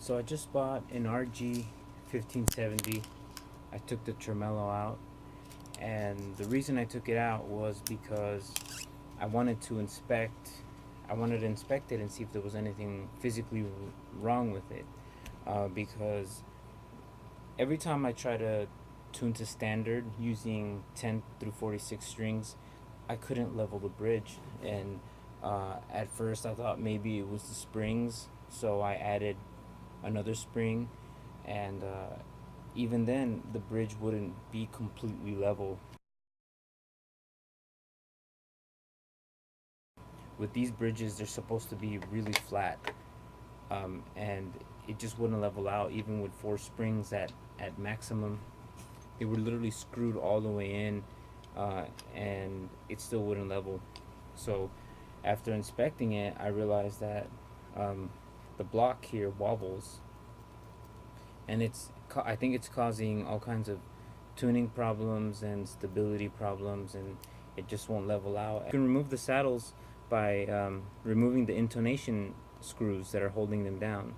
So I just bought an RG 1570. I took the tremolo out, and the reason I took it out was because I wanted to inspect. I wanted to inspect it and see if there was anything physically wrong with it. Because every time I try to tune to standard using 10 through 46 strings, I couldn't level the bridge. And at first, I thought maybe it was the springs, so I added another spring, and even then the bridge wouldn't be completely level. With these bridges, they're supposed to be really flat, and it just wouldn't level out even with four springs at maximum. They were literally screwed all the way in, and it still wouldn't level. So after inspecting it, I realized that the block here wobbles, and I think it's causing all kinds of tuning problems and stability problems, and it just won't level out. You can remove the saddles by removing the intonation screws that are holding them down.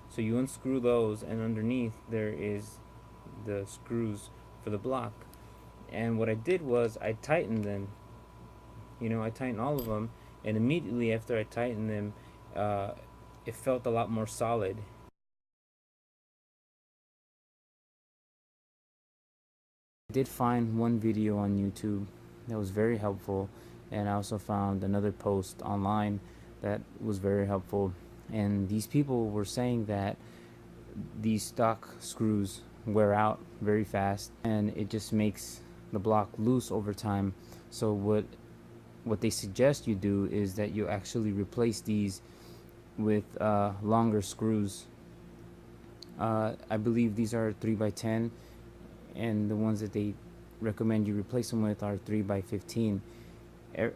So you unscrew those, and underneath there is the screws for the block. And what I did was I tightened them. I tightened all of them, and immediately after I tightened them, it felt a lot more solid. I did find one video on YouTube that was very helpful, and I also found another post online that was very helpful. And these people were saying that these stock screws wear out very fast, and it just makes the block loose over time. So what they suggest you do is that you actually replace these with longer screws. I believe these are 3x10, and the ones that they recommend you replace them with are 3x15.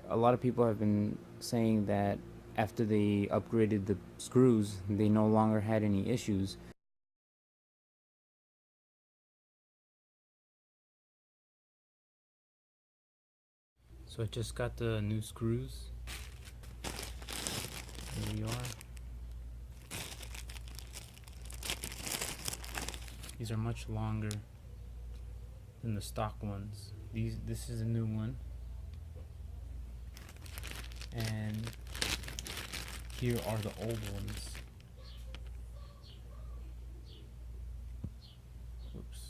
A lot of people have been saying that after they upgraded the screws, they no longer had any issues. So I just got the new screws. Here we are. These are much longer than the stock ones. This is a new one, and here are the old ones. Oops.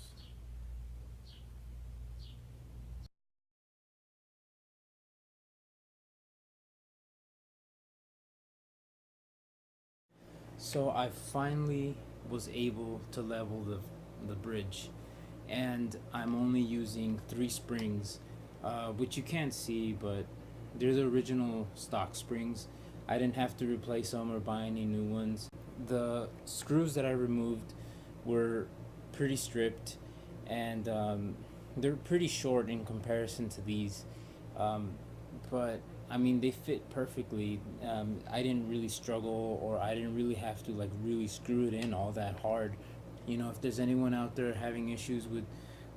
So I finally was able to level the bridge, and I'm only using 3 springs, which you can't see, but they're the original stock springs. I didn't have to replace them or buy any new ones. The screws that I removed were pretty stripped, and they're pretty short in comparison to these. But I mean, they fit perfectly. I didn't really struggle, or I didn't really have to like really screw it in all that hard. If there's anyone out there having issues with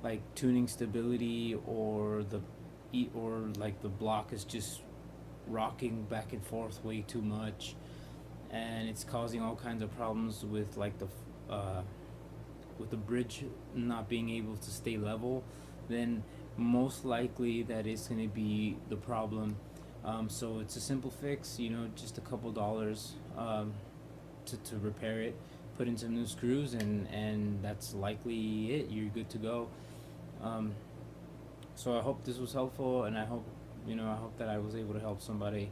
like tuning stability, or like the block is just rocking back and forth way too much, and it's causing all kinds of problems with like with the bridge not being able to stay level, then most likely that is going to be the problem. So it's a simple fix, just a couple dollars, to repair it, put in some new screws, and that's likely it. You're good to go. So I hope this was helpful, and I hope that I was able to help somebody.